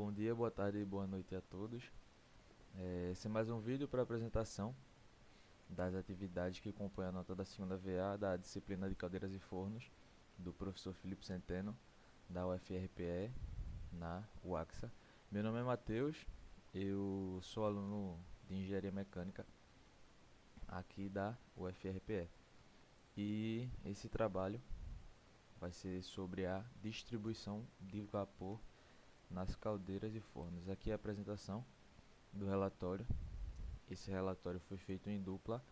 Bom dia, boa tarde e boa noite a todos. Esse é mais um vídeo para apresentação das atividades que compõem a nota da segunda VA da disciplina de Caldeiras e Fornos do professor Felipe Centeno, da UFRPE, na UAXA. Meu nome é Matheus, eu sou aluno de Engenharia Mecânica aqui da UFRPE. E esse trabalho vai ser sobre a distribuição de vapor nas caldeiras e fornos. Aqui é a apresentação do relatório. Esse relatório foi feito em dupla,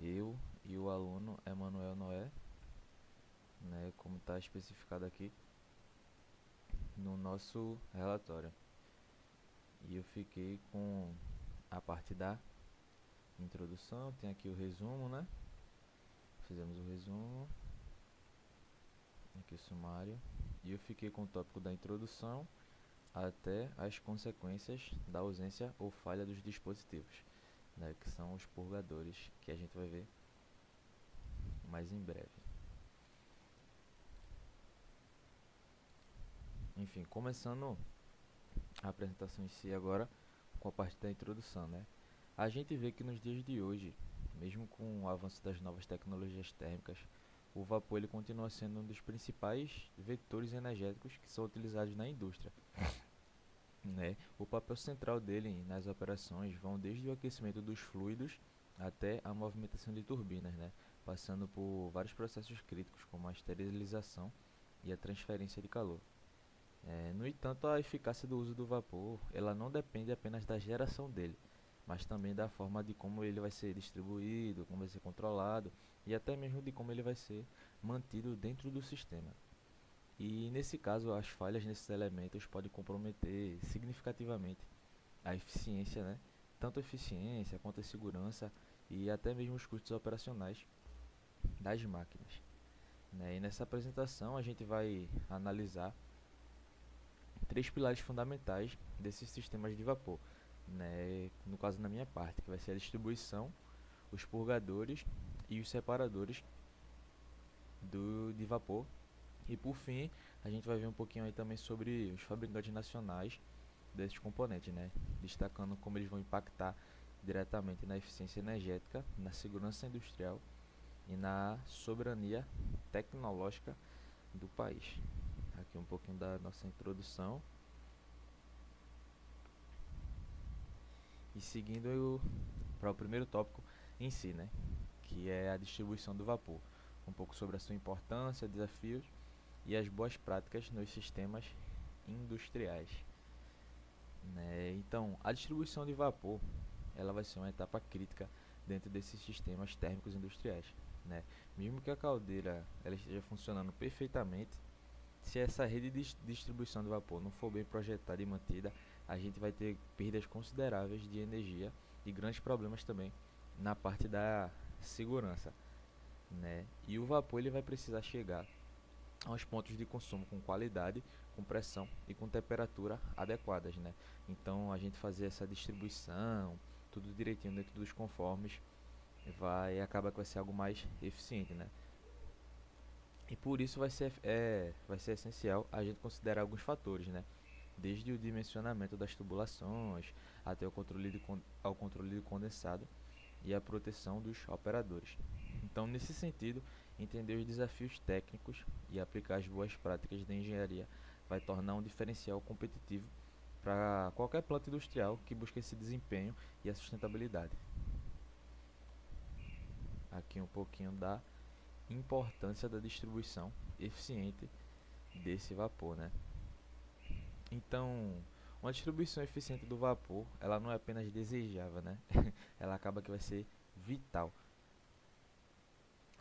eu e o aluno Emanuel Noé, né, como está especificado aqui no nosso relatório. E eu fiquei com a parte da introdução, tem aqui o resumo, né? Fizemos o resumo, aqui o sumário, e eu fiquei com o tópico da introdução até as consequências da ausência ou falha dos dispositivos, né, que são os purgadores, que a gente vai ver mais em breve. Enfim, começando a apresentação em si agora com a parte da introdução, né? A gente vê que nos dias de hoje, mesmo com o avanço das novas tecnologias térmicas, o vapor ele continua sendo um dos principais vetores energéticos que são utilizados na indústria, né? O papel central dele nas operações vão desde o aquecimento dos fluidos até a movimentação de turbinas, né? Passando por vários processos críticos como a esterilização e a transferência de calor. No entanto, a eficácia do uso do vapor ela não depende apenas da geração dele, mas também da forma de como ele vai ser distribuído, como vai ser controlado e até mesmo de como ele vai ser mantido dentro do sistema. E nesse caso, as falhas nesses elementos podem comprometer significativamente a eficiência, né? Tanto a eficiência quanto a segurança e até mesmo os custos operacionais das máquinas, né? E nessa apresentação a gente vai analisar três pilares fundamentais desses sistemas de vapor, né? No caso na minha parte, que vai ser a distribuição, os purgadores e os separadores de vapor. E por fim, a gente vai ver um pouquinho aí também sobre os fabricantes nacionais desses componentes, né? Destacando como eles vão impactar diretamente na eficiência energética, na segurança industrial e na soberania tecnológica do país. Aqui um pouquinho da nossa introdução. E seguindo para o primeiro tópico em si, né? Que é a distribuição do vapor. Um pouco sobre a sua importância, desafios e as boas práticas nos sistemas industriais, né? Então, a distribuição de vapor ela vai ser uma etapa crítica dentro desses sistemas térmicos industriais, né? Mesmo que a caldeira ela esteja funcionando perfeitamente, se essa rede de distribuição de vapor não for bem projetada e mantida, a gente vai ter perdas consideráveis de energia e grandes problemas também na parte da segurança, né? E o vapor ele vai precisar chegar aos pontos de consumo com qualidade, com pressão e com temperatura adequadas, né? Então a gente fazer essa distribuição, tudo direitinho dentro dos conformes, acaba que vai ser algo mais eficiente, né? E por isso vai ser essencial a gente considerar alguns fatores, né? Desde o dimensionamento das tubulações até ao controle de condensado e a proteção dos operadores. Então, nesse sentido, entender os desafios técnicos e aplicar as boas práticas da engenharia vai tornar um diferencial competitivo para qualquer planta industrial que busque esse desempenho e a sustentabilidade. Aqui um pouquinho da importância da distribuição eficiente desse vapor, né? Então, uma distribuição eficiente do vapor, ela não é apenas desejável, né? Ela acaba que vai ser vital.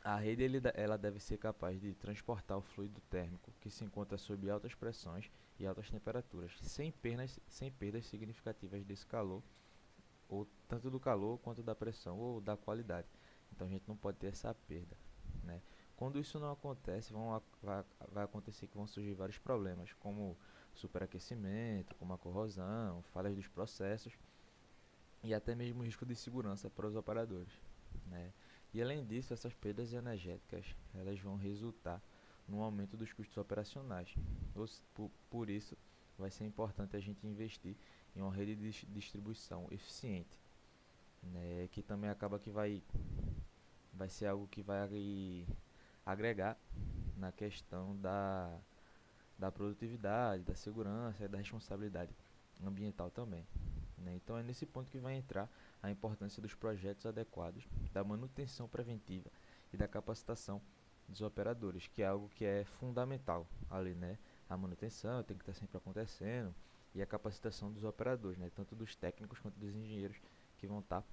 A rede ela deve ser capaz de transportar o fluido térmico que se encontra sob altas pressões e altas temperaturas, sem perdas significativas desse calor, ou tanto do calor quanto da pressão ou da qualidade. Então a gente não pode ter essa perda, né? Quando isso não acontece, vai acontecer que vão surgir vários problemas, como superaquecimento, como a corrosão, falhas dos processos e até mesmo risco de segurança para os operadores, né? E além disso, essas perdas energéticas elas vão resultar no aumento dos custos operacionais. Por isso, vai ser importante a gente investir em uma rede de distribuição eficiente, né, que também acaba que vai ser algo que vai agregar na questão da produtividade, da segurança e da responsabilidade ambiental também, né? Então é nesse ponto que vai entrar a importância dos projetos adequados, da manutenção preventiva e da capacitação dos operadores, que é algo que é fundamental ali, né? A manutenção tem que estar sempre acontecendo e a capacitação dos operadores, né? Tanto dos técnicos quanto dos engenheiros que vão estar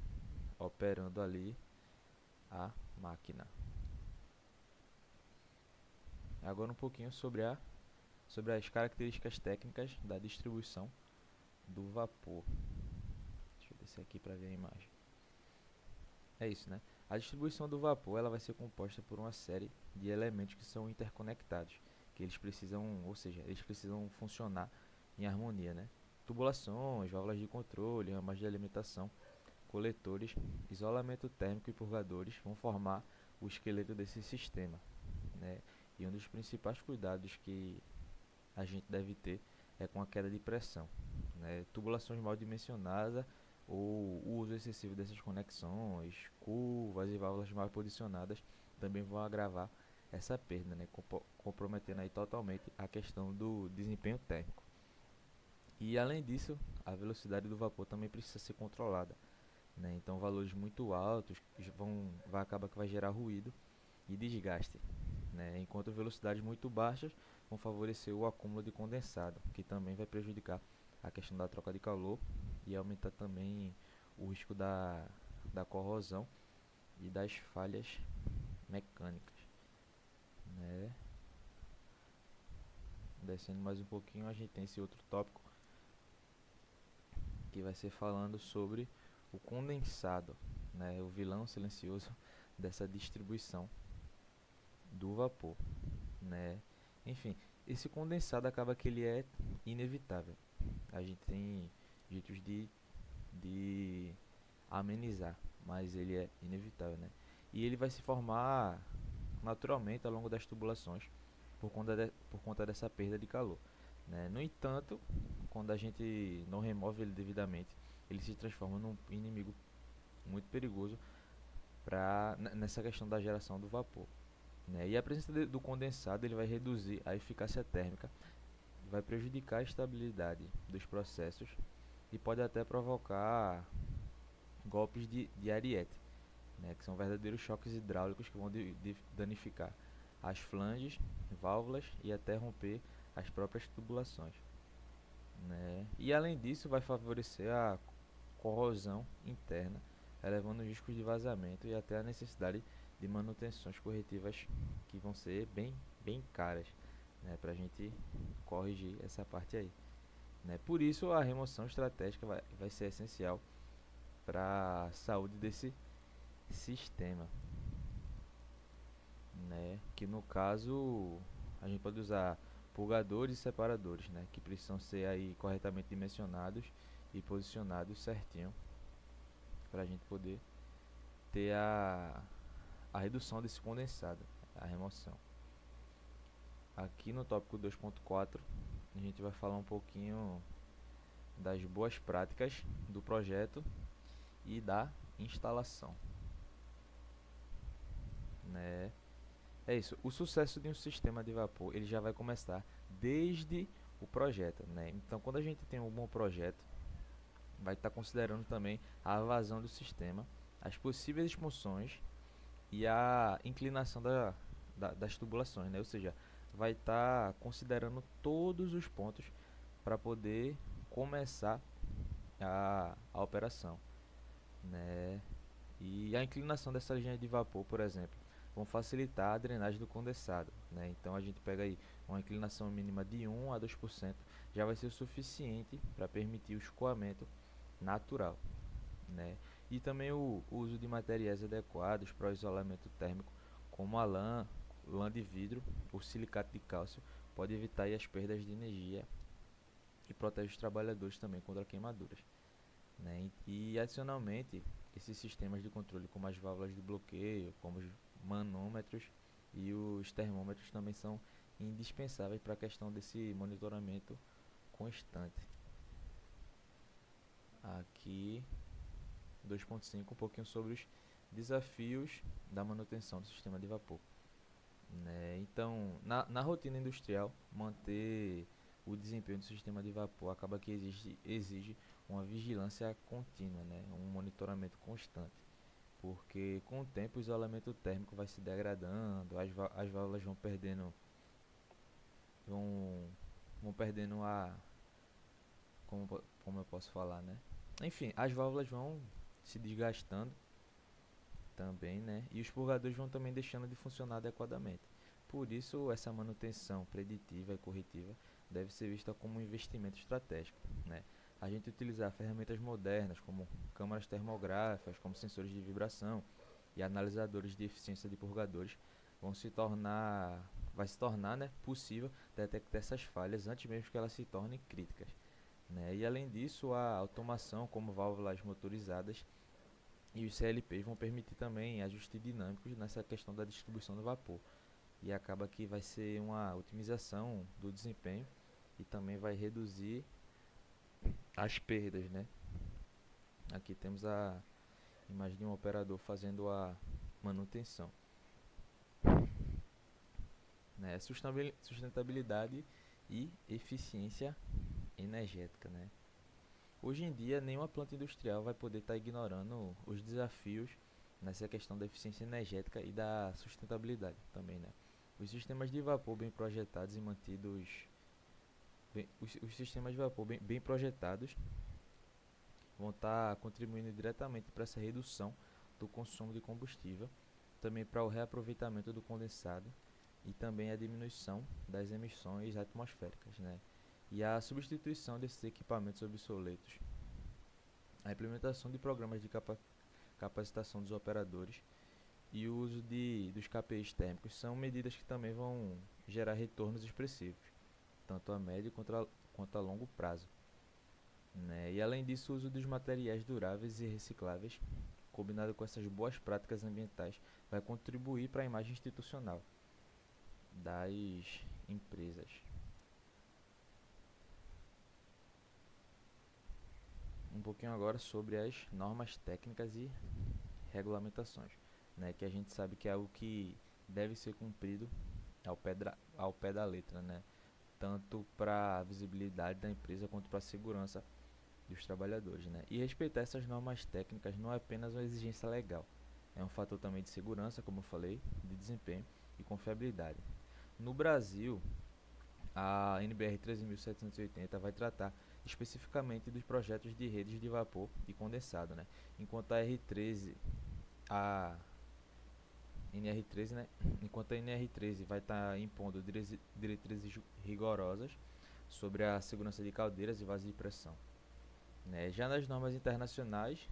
operando ali a máquina. Agora um pouquinho sobre as características técnicas da distribuição do vapor. Deixa eu descer aqui para ver a imagem. É isso, né? A distribuição do vapor ela vai ser composta por uma série de elementos que são interconectados, que eles precisam, ou seja, eles precisam funcionar em harmonia, né? Tubulações, válvulas de controle, ramas de alimentação, coletores, isolamento térmico e purgadores vão formar o esqueleto desse sistema, né? E um dos principais cuidados que a gente deve ter é com a queda de pressão, né? Tubulações mal dimensionadas ou o uso excessivo dessas conexões, curvas e válvulas mal posicionadas também vão agravar essa perda, né? Comprometendo aí totalmente a questão do desempenho térmico. E além disso, a velocidade do vapor também precisa ser controlada, né? Então valores muito altos vai acabar que vai gerar ruído e desgaste, né? Enquanto velocidades muito baixas vão favorecer o acúmulo de condensado, que também vai prejudicar a questão da troca de calor e aumentar também o risco da corrosão e das falhas mecânicas, né? Descendo mais um pouquinho, a gente tem esse outro tópico que vai ser falando sobre o condensado, né? O vilão silencioso dessa distribuição do vapor, né? Enfim, esse condensado acaba que ele é inevitável. A gente tem jeitos de amenizar, mas ele é inevitável, né? E ele vai se formar naturalmente ao longo das tubulações por conta dessa perda de calor, né? No entanto, quando a gente não remove ele devidamente, ele se transforma num inimigo muito perigoso nessa questão da geração do vapor, né? E a presença do condensado ele vai reduzir a eficácia térmica, vai prejudicar a estabilidade dos processos e pode até provocar golpes de ariete, né, que são verdadeiros choques hidráulicos que vão danificar as flanges, válvulas e até romper as próprias tubulações, né? E além disso vai favorecer a corrosão interna, elevando os riscos de vazamento e até a necessidade de manutenções corretivas que vão ser bem caras, né, para a gente corrigir essa parte aí, né? Por isso a remoção estratégica vai ser essencial para a saúde desse sistema, né? Que no caso a gente pode usar purgadores e separadores, né? Que precisam ser aí corretamente dimensionados e posicionados certinho para a gente poder ter a redução desse condensado, a remoção. Aqui no tópico 2.4 a gente vai falar um pouquinho das boas práticas do projeto e da instalação, né? É isso. O sucesso de um sistema de vapor ele já vai começar desde o projeto, né? Então, quando a gente tem um bom projeto, vai estar considerando também a vazão do sistema, as possíveis expulsões e a inclinação das tubulações, né? Ou seja, vai estar considerando todos os pontos para poder começar a operação, né? E a inclinação dessa linha de vapor, por exemplo, vão facilitar a drenagem do condensado, né? Então a gente pega aí uma inclinação mínima de 1 a 2%, já vai ser o suficiente para permitir o escoamento natural, né? E também o uso de materiais adequados para o isolamento térmico, como a lã de vidro ou silicato de cálcio, pode evitar aí as perdas de energia e protege os trabalhadores também contra queimaduras, né? E adicionalmente, esses sistemas de controle como as válvulas de bloqueio, como os manômetros e os termômetros também são indispensáveis para a questão desse monitoramento constante. Aqui 2.5, um pouquinho sobre os desafios da manutenção do sistema de vapor, né? Então, na rotina industrial, manter o desempenho do sistema de vapor acaba que exige uma vigilância contínua, né? Um monitoramento constante, porque com o tempo o isolamento térmico vai se degradando, as válvulas vão, vão perdendo como eu posso falar, né? Enfim, as válvulas vão se desgastando também, né? E os purgadores vão também deixando de funcionar adequadamente. Por isso, essa manutenção preditiva e corretiva deve ser vista como um investimento estratégico, né? A gente utilizar ferramentas modernas como câmaras termográficas, como sensores de vibração e analisadores de eficiência de purgadores vai se tornar, né, possível detectar essas falhas antes mesmo que elas se tornem críticas, né? E além disso, a automação como válvulas motorizadas e os CLPs vão permitir também ajustes dinâmicos nessa questão da distribuição do vapor. E acaba que vai ser uma otimização do desempenho e também vai reduzir as perdas, né? Aqui temos a imagem de um operador fazendo a manutenção, né? Sustentabilidade e eficiência energética, né? Hoje em dia, nenhuma planta industrial vai poder estar ignorando os desafios nessa questão da eficiência energética e da sustentabilidade também, né? Os sistemas de vapor bem projetados e mantidos, os sistemas de vapor bem projetados vão estar contribuindo diretamente para essa redução do consumo de combustível, também para o reaproveitamento do condensado e também a diminuição das emissões atmosféricas, né? E a substituição desses equipamentos obsoletos, a implementação de programas de capacitação dos operadores e o uso dos KPIs térmicos são medidas que também vão gerar retornos expressivos, tanto a médio quanto a longo prazo, né? E além disso, o uso dos materiais duráveis e recicláveis, combinado com essas boas práticas ambientais, vai contribuir para a imagem institucional das empresas. Um pouquinho agora sobre as normas técnicas e regulamentações, né, que a gente sabe que é algo que deve ser cumprido ao pé da letra, né, tanto para a visibilidade da empresa quanto para a segurança dos trabalhadores, né. E respeitar essas normas técnicas não é apenas uma exigência legal, é um fator também de segurança, como eu falei, de desempenho e confiabilidade. No Brasil, a NBR 13.780 vai tratar especificamente dos projetos de redes de vapor e condensado, né? Enquanto a NR13, né? Enquanto a NR13 vai estar impondo diretrizes rigorosas sobre a segurança de caldeiras e vasos de pressão, né? Já nas normas internacionais,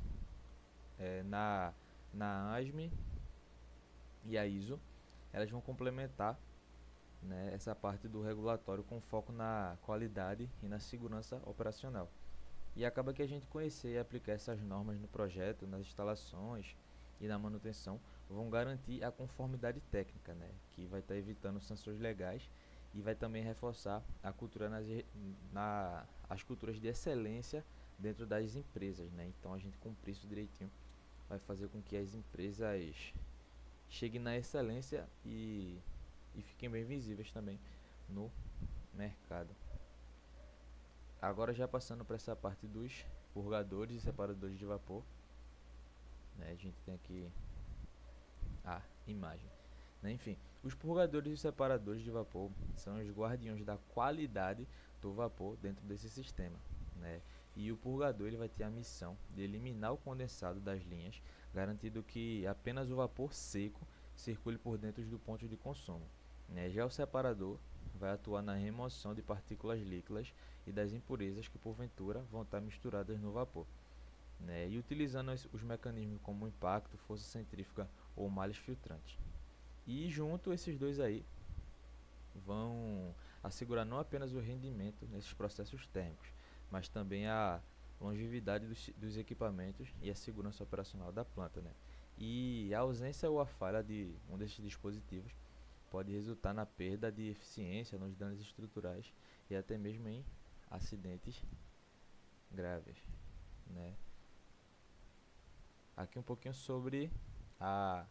na ASME e a ISO, elas vão complementar, né, essa parte do regulatório com foco na qualidade e na segurança operacional. E acaba que a gente conhecer e aplicar essas normas no projeto, nas instalações e na manutenção vão garantir a conformidade técnica, né, que vai estar evitando sanções legais e vai também reforçar a cultura as culturas de excelência dentro das empresas, né. Então a gente cumprir isso direitinho vai fazer com que as empresas cheguem na excelência e fiquem bem visíveis também no mercado. Agora já passando para essa parte dos purgadores e separadores de vapor, né, a gente tem aqui a imagem, né? Enfim, os purgadores e separadores de vapor são os guardiões da qualidade do vapor dentro desse sistema, né? E o purgador ele vai ter a missão de eliminar o condensado das linhas, garantindo que apenas o vapor seco circule por dentro do ponto de consumo, né? Já o separador vai atuar na remoção de partículas líquidas e das impurezas que porventura vão estar misturadas no vapor, né? E utilizando os mecanismos como impacto, força centrífuga ou malhas filtrantes. E junto esses dois aí vão assegurar não apenas o rendimento nesses processos térmicos, mas também a longevidade dos equipamentos e a segurança operacional da planta, né? E a ausência ou a falha de um desses dispositivos pode resultar na perda de eficiência, nos danos estruturais e até mesmo em acidentes graves, né? Aqui um pouquinho sobre a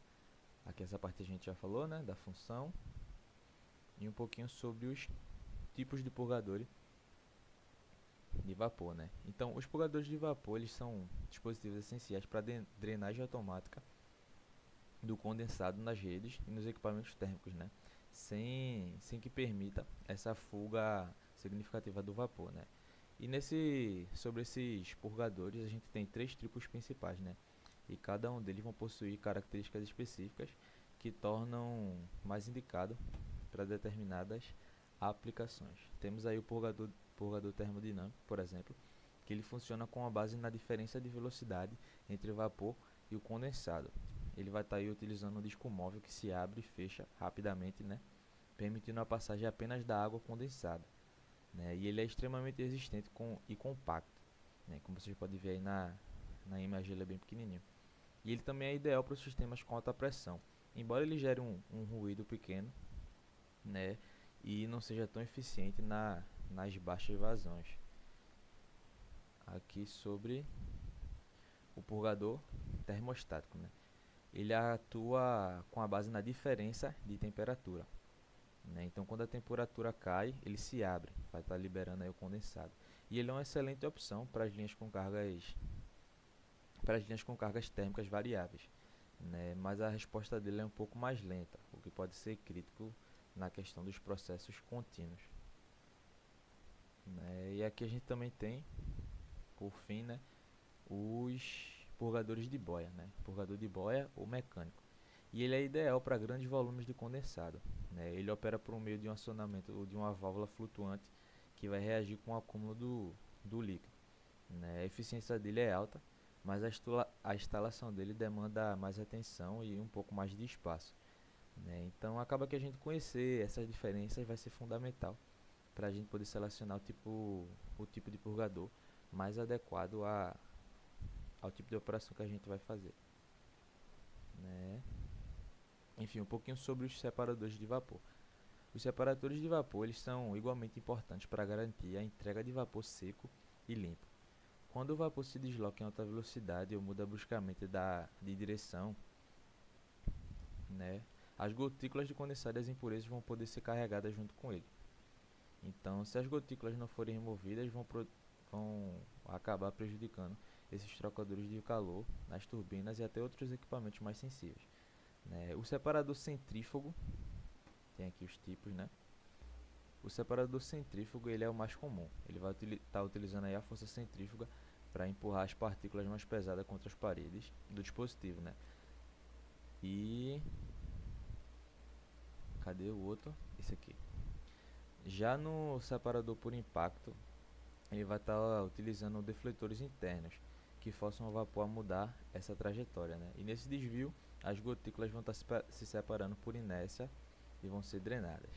aqui essa parte a gente já falou, né, da função, e um pouquinho sobre os tipos de purgadores de vapor, né? Então, os purgadores de vapor, eles são dispositivos essenciais para drenagem automática do condensado nas redes e nos equipamentos térmicos, né? Sem que permita essa fuga significativa do vapor, né? E sobre esses purgadores, a gente tem três tipos principais, né? E cada um deles vão possuir características específicas que tornam mais indicado para determinadas aplicações. Temos aí o purgador termodinâmico, por exemplo, que ele funciona com a base na diferença de velocidade entre o vapor e o condensado. Ele vai estar aí utilizando um disco móvel que se abre e fecha rapidamente, né, permitindo a passagem apenas da água condensada, né, e ele é extremamente resistente e compacto, né, como vocês podem ver aí na imagem, ele é bem pequenininho. E ele também é ideal para os sistemas com alta pressão, embora ele gere um ruído pequeno, né, e não seja tão eficiente nas baixas vazões. Aqui sobre o purgador termostático, né? Ele atua com a base na diferença de temperatura, né? Então, quando a temperatura cai, ele se abre, vai estar liberando aí o condensado. E ele é uma excelente opção para as linhas com cargas térmicas variáveis, né? Mas a resposta dele é um pouco mais lenta, o que pode ser crítico na questão dos processos contínuos, né? E aqui a gente também tem, por fim, né, os purgadores de boia, né? Purgador de boia ou mecânico. E ele é ideal para grandes volumes de condensado, né? Ele opera por meio de um acionamento ou de uma válvula flutuante que vai reagir com o acúmulo do líquido, né? A eficiência dele é alta, mas a instalação dele demanda mais atenção e um pouco mais de espaço, né? Então acaba que a gente conhecer essas diferenças vai ser fundamental para a gente poder selecionar o tipo de purgador mais adequado ao tipo de operação que a gente vai fazer, né? Enfim, um pouquinho sobre os separadores de vapor. Os separadores de vapor eles são igualmente importantes para garantir a entrega de vapor seco e limpo. Quando o vapor se desloca em alta velocidade ou muda bruscamente de direção, né, as gotículas de condensado e as impurezas vão poder ser carregadas junto com ele. Então, se as gotículas não forem removidas, vão acabar prejudicando esses trocadores de calor nas turbinas e até outros equipamentos mais sensíveis, né? O separador centrífugo, tem aqui os tipos, né? O separador centrífugo ele é o mais comum. Ele vai estar utilizando aí a força centrífuga para empurrar as partículas mais pesadas contra as paredes do dispositivo, né? E cadê o outro? Esse aqui. Já no separador por impacto, ele vai estar utilizando defletores internos que forçam o vapor a mudar essa trajetória, né? E nesse desvio, as gotículas vão estar se separando por inércia e vão ser drenadas.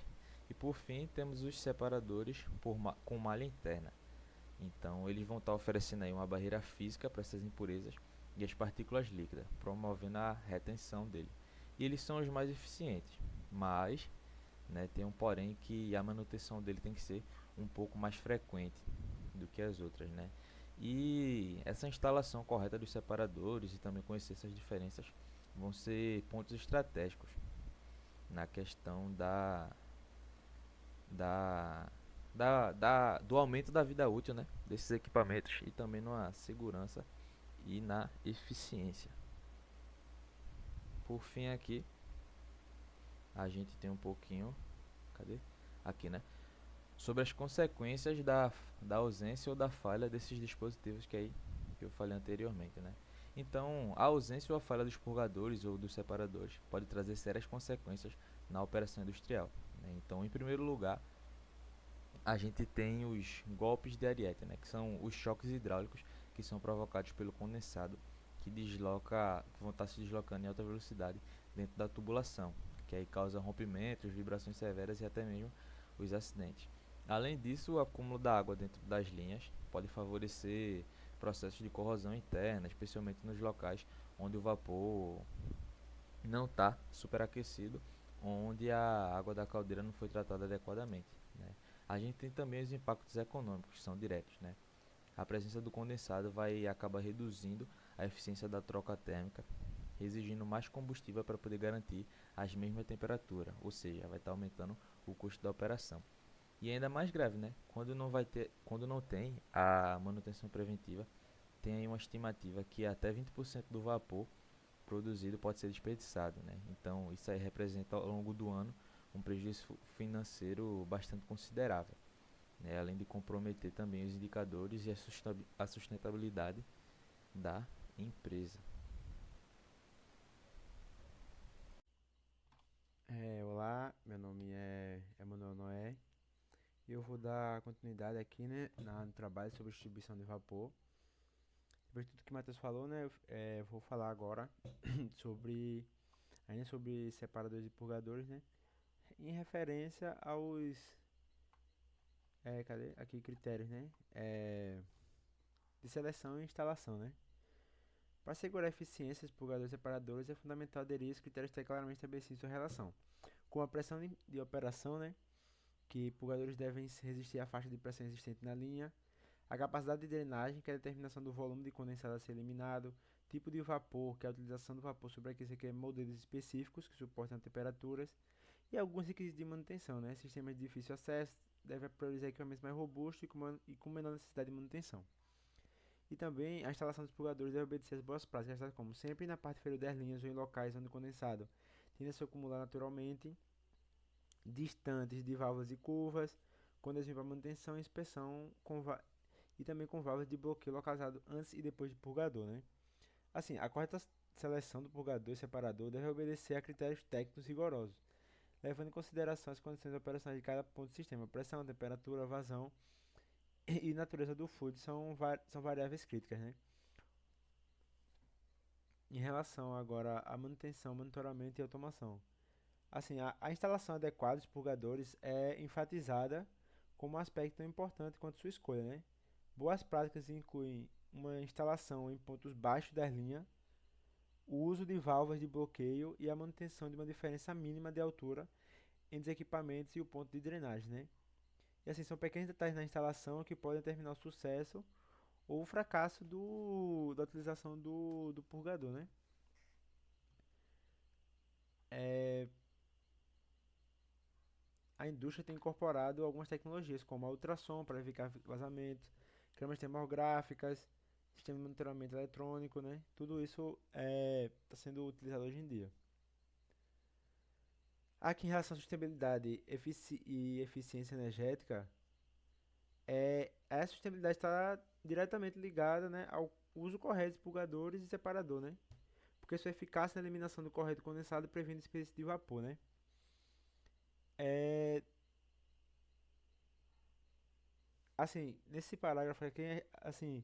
E por fim, temos os separadores com malha interna. Então, eles vão estar oferecendo aí uma barreira física para essas impurezas e as partículas líquidas, promovendo a retenção dele. E eles são os mais eficientes, mas, né, tem um porém que a manutenção dele tem que ser um pouco mais frequente do que as outras, né? E essa instalação correta dos separadores e também conhecer essas diferenças vão ser pontos estratégicos na questão da, do aumento da vida útil, né, desses equipamentos e também na segurança e na eficiência. Por fim aqui, a gente tem um pouquinho, cadê? Aqui, né? Sobre as consequências da ausência ou da falha desses dispositivos que eu falei anteriormente, né? Então, a ausência ou a falha dos purgadores ou dos separadores pode trazer sérias consequências na operação industrial, né? Então, em primeiro lugar, a gente tem os golpes de Ariete, né? Que são os choques hidráulicos que são provocados pelo condensado que vão estar se deslocando em alta velocidade dentro da tubulação, que aí causa rompimentos, vibrações severas e até mesmo os acidentes. Além disso, o acúmulo da água dentro das linhas pode favorecer processos de corrosão interna, especialmente nos locais onde o vapor não está superaquecido, onde a água da caldeira não foi tratada adequadamente, né? A gente tem também os impactos econômicos, que são diretos, né? A presença do condensado vai acabar reduzindo a eficiência da troca térmica, exigindo mais combustível para poder garantir as mesmas temperaturas, ou seja, vai estar aumentando o custo da operação. E ainda mais grave, né? Quando não tem a manutenção preventiva, tem aí uma estimativa que até 20% do vapor produzido pode ser desperdiçado, né? Então, isso aí representa ao longo do ano um prejuízo financeiro bastante considerável, né? Além de comprometer também os indicadores e a sustentabilidade da empresa. Olá, meu nome é Emanuel Noé e eu vou dar continuidade aqui, né, no trabalho sobre distribuição de vapor. Depois de tudo que o Matheus falou, né, eu vou falar agora sobre, ainda sobre separadores e purgadores, né, em referência aos, cadê? Aqui critérios, né, de seleção e instalação, né. Para assegurar a eficiência dos purgadores e separadores é fundamental aderir aos critérios que claramente estabelecidos em sua relação com a pressão de operação, né, que purgadores devem resistir à faixa de pressão existente na linha, a capacidade de drenagem, que é a determinação do volume de condensado a ser eliminado, tipo de vapor, que é a utilização do vapor sobreaquecido, que é modelos específicos que suportam temperaturas, e alguns requisitos de manutenção, né? Sistemas de difícil acesso devem priorizar equipamentos mais robustos e com menor necessidade de manutenção. E também a instalação dos purgadores deve obedecer às boas práticas, tais como sempre na parte inferior das linhas ou em locais onde o condensado tende a se acumular naturalmente, distantes de válvulas e curvas, condições para manutenção e inspeção e também com válvulas de bloqueio localizado antes e depois do purgador, né? Assim, a correta seleção do purgador e separador deve obedecer a critérios técnicos rigorosos, levando em consideração as condições operacionais de cada ponto do sistema, pressão, temperatura, vazão e natureza do fluido são variáveis críticas, né? Em relação agora à manutenção, monitoramento e automação. Assim, a instalação adequada dos purgadores é enfatizada como um aspecto tão importante quanto sua escolha, né? Boas práticas incluem uma instalação em pontos baixos das linhas, o uso de válvulas de bloqueio e a manutenção de uma diferença mínima de altura entre os equipamentos e o ponto de drenagem, né? E assim, são pequenos detalhes na instalação que podem determinar o sucesso ou o fracasso da utilização do purgador, né? É, a indústria tem incorporado algumas tecnologias, como a ultrassom para verificar vazamentos, câmeras termográficas, sistema de monitoramento eletrônico, né? Tudo isso está sendo utilizado hoje em dia. Aqui em relação à sustentabilidade e eficiência energética, a sustentabilidade está diretamente ligada, né, ao uso correto de purgadores e separador, né? Porque sua eficácia na eliminação do correto condensado previne desperdício de vapor, né? É, assim, nesse parágrafo aqui, assim,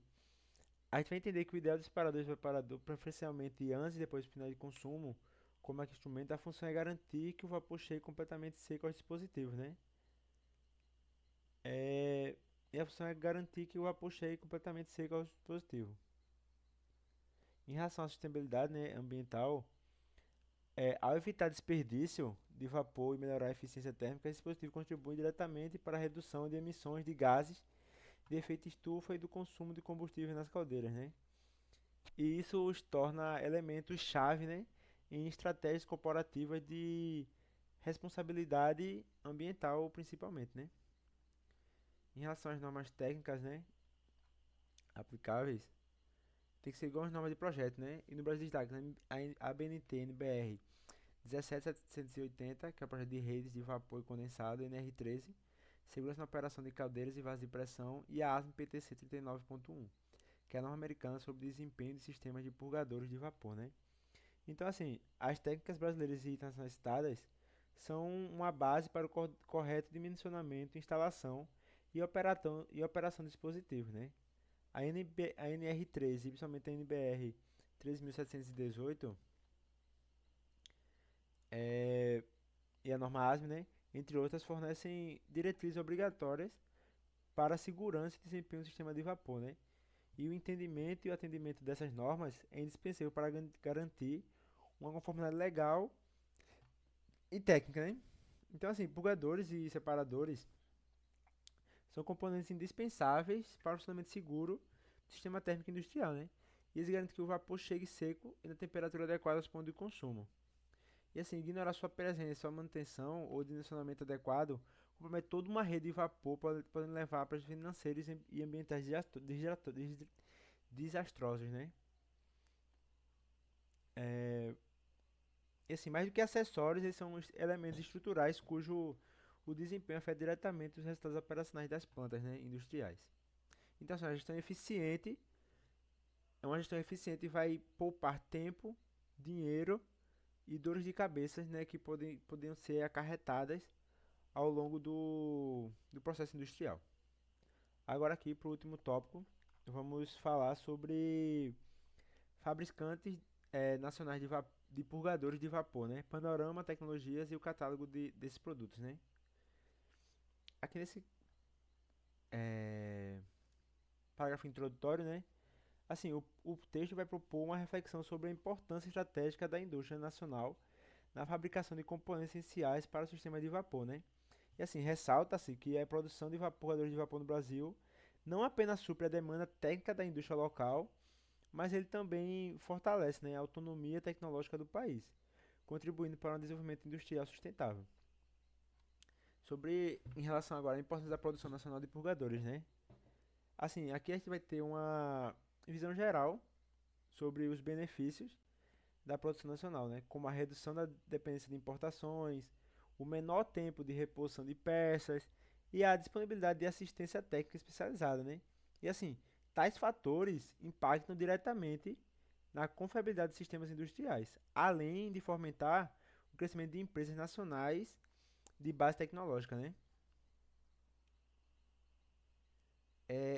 a gente vai entender que o ideal do separador e preparador, preferencialmente antes e depois do final de consumo, como instrumento, a função é garantir que o vapor chegue completamente seco aos dispositivos, né? É, e a função é garantir que o vapor chegue completamente seco aos dispositivos. Em relação à sustentabilidade, né, ambiental, ao evitar desperdício de vapor e melhorar a eficiência térmica, esse dispositivo contribui diretamente para a redução de emissões de gases de efeito estufa e do consumo de combustível nas caldeiras, né? E isso os torna elementos-chave, né, em estratégias corporativas de responsabilidade ambiental, principalmente, né? Em relação às normas técnicas, né, aplicáveis, tem que ser igual às normas de projeto, né? E no Brasil destaca né, a BNT NBR 17780, que é o projeto de redes de vapor e condensado, NR13, segurança na operação de caldeiras e vasos de pressão, e a ASME PTC 39.1, que é a norma americana sobre desempenho de sistemas de purgadores de vapor, né? Então, assim, as técnicas brasileiras e internacionais citadas são uma base para o correto dimensionamento, instalação e operação de dispositivos, né? A NR13 e principalmente a NBR 13718 é, e a norma ASME, né? Entre outras, fornecem diretrizes obrigatórias para a segurança e desempenho do sistema de vapor, né? E o entendimento e o atendimento dessas normas é indispensável para garantir uma conformidade legal e técnica, né? Então, assim, purgadores e separadores são componentes indispensáveis para o funcionamento seguro do sistema térmico industrial, né? E eles garantem que o vapor chegue seco e na temperatura adequada aos pontos de consumo. E assim, ignorar sua presença, sua manutenção ou dimensionamento adequado compromete toda uma rede de vapor, podendo levar a prejuízos financeiros e ambientais desastrosos, né? É, e assim, mais do que acessórios, eles são elementos estruturais cujo o desempenho afeta diretamente os resultados operacionais das plantas, né, industriais. Então, assim, a gestão eficiente é uma gestão eficiente e vai poupar tempo, dinheiro e dores de cabeça, né, que poderiam ser acarretadas ao longo do processo industrial. Agora aqui para o último tópico, vamos falar sobre fabricantes nacionais de purgadores de vapor, né? Panorama, tecnologias e o catálogo desses produtos, né? Aqui nesse é, parágrafo introdutório, né? Assim, o texto vai propor uma reflexão sobre a importância estratégica da indústria nacional na fabricação de componentes essenciais para o sistema de vapor, né? E assim, ressalta-se que a produção de purgadores de vapor no Brasil não apenas supre a demanda técnica da indústria local, mas ele também fortalece, né, a autonomia tecnológica do país, contribuindo para um desenvolvimento industrial sustentável. Sobre, em relação agora à importância da produção nacional de purgadores, né? Assim, aqui a gente vai ter uma visão geral sobre os benefícios da produção nacional, né? Como a redução da dependência de importações, o menor tempo de reposição de peças e a disponibilidade de assistência técnica especializada, né? E assim, tais fatores impactam diretamente na confiabilidade de sistemas industriais, além de fomentar o crescimento de empresas nacionais de base tecnológica, né?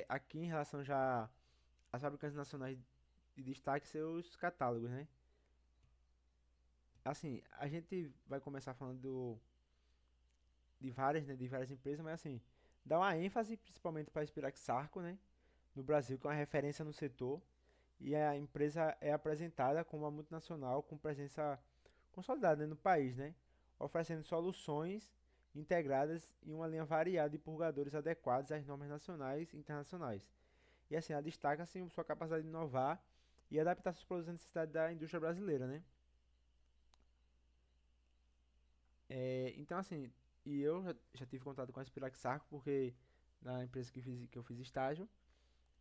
Aqui em relação já às fabricantes nacionais de destaque seus catálogos, né? Assim, a gente vai começar falando de várias empresas, mas assim, dá uma ênfase principalmente para a Spirax Sarco, né? No Brasil, que é uma referência no setor, e a empresa é apresentada como uma multinacional com presença consolidada, né, no país, né? Oferecendo soluções integradas em uma linha variada de purgadores adequados às normas nacionais e internacionais. E assim, ela destaca assim, sua capacidade de inovar e adaptar seus produtos à necessidade da indústria brasileira, né? Então, assim, e eu já tive contato com a Spirax Sarco, porque na empresa que eu fiz estágio,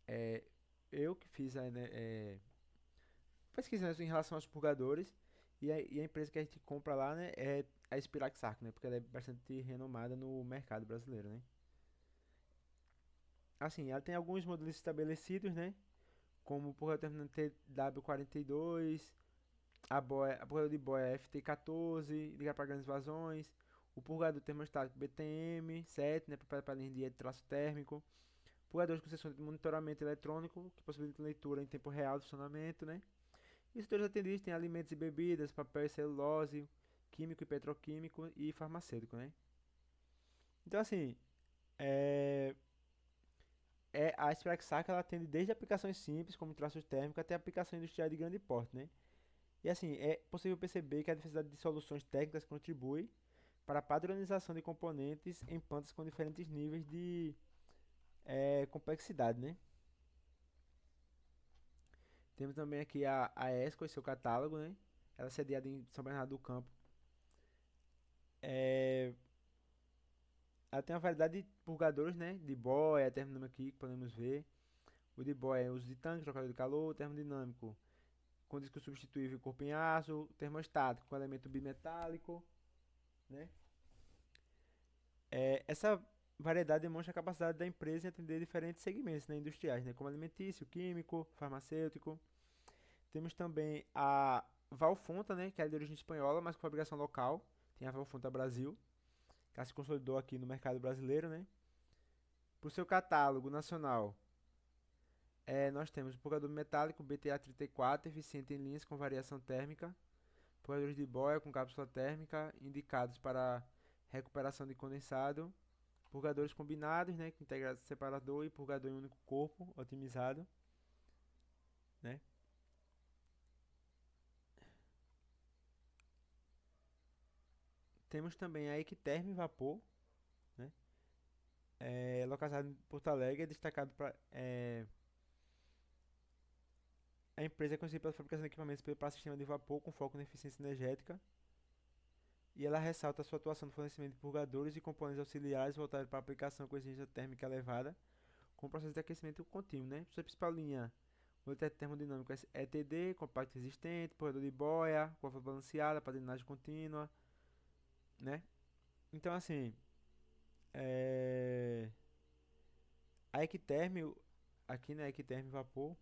é, eu que fiz pesquisa, né, em relação aos purgadores, e a empresa que a gente compra lá, né, é a Spirax Sarco, né, porque ela é bastante renomada no mercado brasileiro, né. Assim, ela tem alguns modelos estabelecidos, né, como o purgador terminante TW42, a purgador de boia FT14, ligar para grandes vazões, o purgador termostático BTM7, né, para linha de traço térmico, purgadores com sessão de monitoramento eletrônico, que possibilita leitura em tempo real do funcionamento, né. E os setores atendidos têm alimentos e bebidas, papel e celulose, químico e petroquímico e farmacêutico, né. Então, assim, é, a Spraxac ela atende desde aplicações simples, como traços térmicos, até aplicações industriais de grande porte, né. E assim, é possível perceber que a necessidade de soluções técnicas contribui para a padronização de componentes em plantas com diferentes níveis de complexidade, né? Temos também aqui a ESCO e seu catálogo, né? Ela é sediada em São Bernardo do Campo. É, ela tem uma variedade de purgadores, né? De boia, termodinâmico aqui que podemos ver. O de boia é uso de tanque, trocador de calor, termodinâmico com disco substituível e corpo em aço, termostático com elemento bimetálico, né? Essa variedade demonstra a capacidade da empresa em atender diferentes segmentos, né, industriais, né, como alimentício, químico, farmacêutico. Temos também a Valfonta, né, que é de origem espanhola, mas com fabricação local. Tem a Valfonta Brasil, que ela se consolidou aqui no mercado brasileiro, né. Por seu catálogo nacional, nós temos o purgador metálico BTA34, eficiente em linhas com variação térmica, purgadores de boia com cápsula térmica, indicados para recuperação de condensado, purgadores combinados, né, que integra separador e purgador em um único corpo, otimizado, né? Temos também a Equiterme Vapor, né? localizado em Porto Alegre, é destacado para a empresa é conhecida pela fabricação de equipamentos para sistema de vapor com foco na eficiência energética. E ela ressalta a sua atuação no fornecimento de purgadores e componentes auxiliares voltados para aplicação com exigência térmica elevada, com processo de aquecimento contínuo, né? Sua principal linha, modelo termodinâmico é ETD, compacto resistente, purgador de boia, curva balanceada para drenagem contínua, né? Então, assim, é... a Equiterm, aqui na Equiterm Vapor,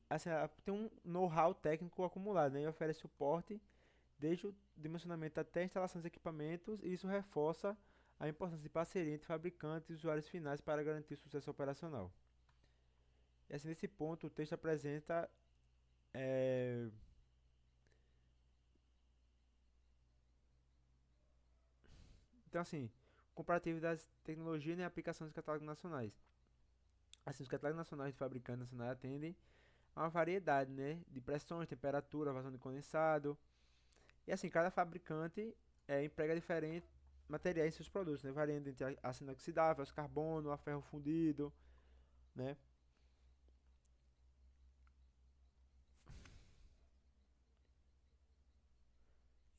assim, ela tem um know-how técnico acumulado, né? E oferece suporte desde o dimensionamento até a instalação dos equipamentos, e isso reforça a importância de parceria entre fabricantes e usuários finais para garantir o sucesso operacional. E assim, nesse ponto, o texto apresenta, é, então assim, comparativo das tecnologias e aplicações dos catálogos nacionais. Assim, os catálogos nacionais de fabricantes nacionais atendem a uma variedade, né, de pressões, temperatura, vazão de condensado. E assim, cada fabricante emprega diferentes materiais em seus produtos, né, variando entre aço inoxidável, aço carbono, a ferro fundido, né.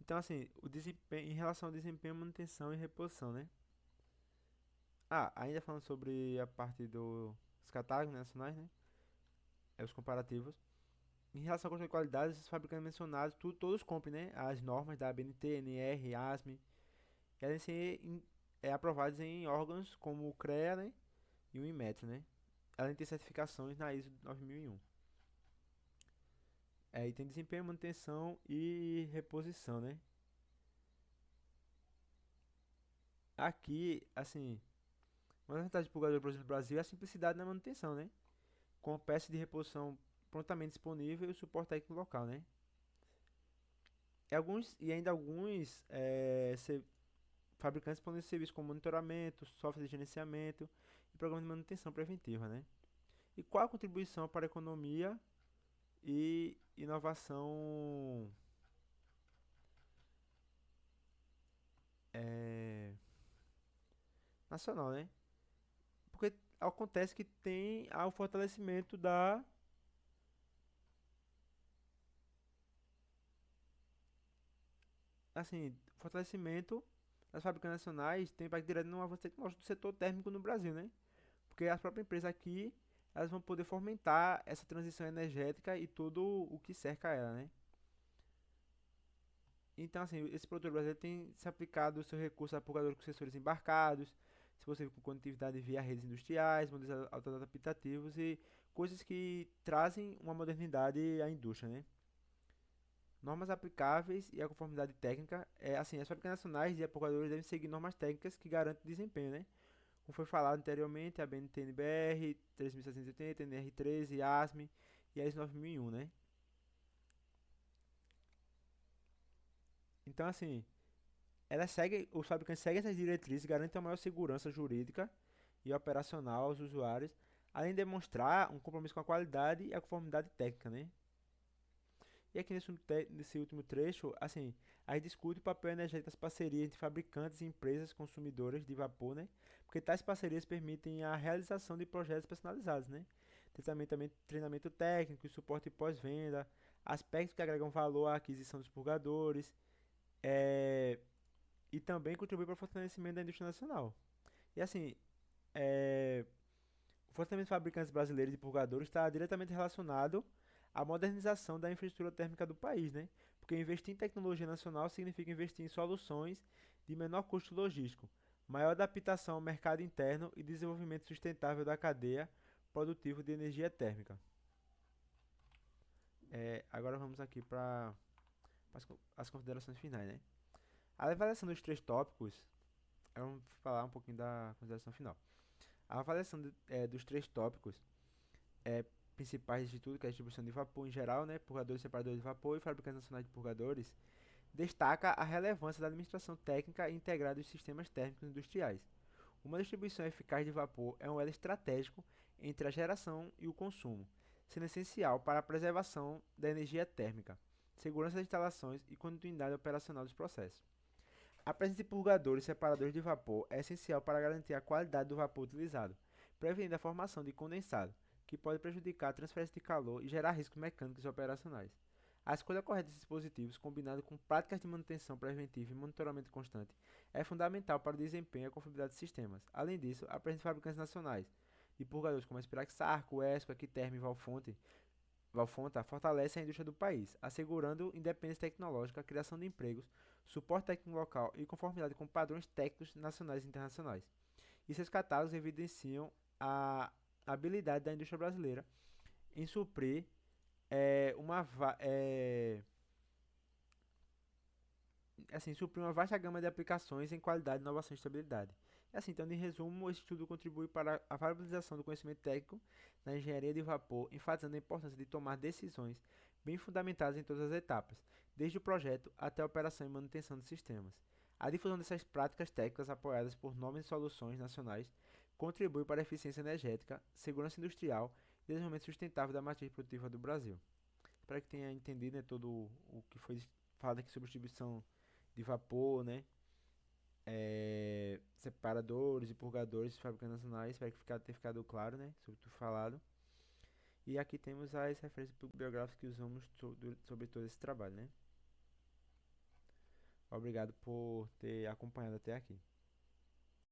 Então, assim, o desempenho, em relação ao desempenho, manutenção e reposição, né? Ah, ainda falando sobre a parte dos catálogos nacionais, né? Os comparativos. Em relação ao controle de qualidade, esses fabricantes mencionados, todos cumprem, né? As normas da ABNT, NR, ASME, e devem ser aprovados em órgãos como o CREA, né? E o Inmetro, né? Além de ter certificações na ISO 9001. E tem desempenho, manutenção e reposição, né? Aqui, assim, uma das vantagens do pulgador, por exemplo, do Brasil é a simplicidade na manutenção, né? Com peças de reposição prontamente disponível e o suporte técnico local, né? Alguns fabricantes podem serviços como monitoramento, software de gerenciamento e programas de manutenção preventiva, né? E qual a contribuição para a economia e inovação é, nacional, né? Porque acontece que tem o fortalecimento fortalecimento das fabricantes nacionais tem impacto direto no avanço tecnológico do setor térmico no Brasil, né? Porque as próprias empresas aqui, elas vão poder fomentar essa transição energética e tudo o que cerca ela, né? Então, assim, esse produtor brasileiro tem se aplicado o seu recurso a purgadores com sensores embarcados, se possível com conectividade via redes industriais, modelos autoadaptativos e coisas que trazem uma modernidade à indústria, né? Normas aplicáveis e a conformidade técnica, assim, as fabricantes nacionais e apoiadores devem seguir normas técnicas que garantem desempenho, né? Como foi falado anteriormente, a BNT-NBR 3780, NR13, ASME e a ISO 9001, né? Então, assim, os fabricantes seguem essas diretrizes e garantem a maior segurança jurídica e operacional aos usuários, além de demonstrar um compromisso com a qualidade e a conformidade técnica, né? E aqui nesse último trecho, assim, a gente discute o papel energético das parcerias entre fabricantes e empresas consumidoras de vapor, né? Porque tais parcerias permitem a realização de projetos personalizados, né? Também treinamento técnico e suporte pós-venda, aspectos que agregam valor à aquisição dos purgadores, é, e também contribui para o fortalecimento da indústria nacional. E assim, é, o fortalecimento de fabricantes brasileiros de purgadores está diretamente relacionado à modernização da infraestrutura térmica do país, né? Porque investir em tecnologia nacional significa investir em soluções de menor custo logístico, maior adaptação ao mercado interno e desenvolvimento sustentável da cadeia produtiva de energia térmica. Agora vamos aqui para as considerações finais, né? A avaliação dos três tópicos, vamos falar um pouquinho da consideração final. A avaliação dos três tópicos é, principais de tudo, que é a distribuição de vapor em geral, né, purgadores e separadores de vapor e fabricantes nacionais de purgadores, destaca a relevância da administração técnica integrada dos sistemas térmicos industriais. Uma distribuição eficaz de vapor é um elo estratégico entre a geração e o consumo, sendo essencial para a preservação da energia térmica, segurança das instalações e continuidade operacional dos processos. A presença de purgadores e separadores de vapor é essencial para garantir a qualidade do vapor utilizado, prevenindo a formação de condensado, que pode prejudicar a transferência de calor e gerar riscos mecânicos e operacionais. A escolha correta desses dispositivos, combinado com práticas de manutenção preventiva e monitoramento constante, é fundamental para o desempenho e a confiabilidade dos sistemas. Além disso, a presença de fabricantes nacionais de purgadores como a Spirax-Sarco, Esco, Aquiterm e Valfonta fortalece a indústria do país, assegurando independência tecnológica, criação de empregos, suporte técnico local e conformidade com padrões técnicos nacionais e internacionais. E seus catálogos evidenciam a habilidade da indústria brasileira em suprir uma suprir uma vasta gama de aplicações em qualidade, inovação e estabilidade. Então, em resumo, esse estudo contribui para a valorização do conhecimento técnico na engenharia de vapor, enfatizando a importância de tomar decisões bem fundamentadas em todas as etapas, desde o projeto até a operação e manutenção dos sistemas. A difusão dessas práticas técnicas apoiadas por normas e soluções nacionais contribui para a eficiência energética, segurança industrial e desenvolvimento sustentável da matriz produtiva do Brasil. Espero que tenha entendido, né, todo o que foi falado aqui sobre distribuição de vapor, né? Separadores e purgadores, fabricantes nacionais, espero que tenha ficado claro, né? Sobre tudo falado. E aqui temos as referências bibliográficas que usamos sobre todo esse trabalho, né? Obrigado por ter acompanhado até aqui.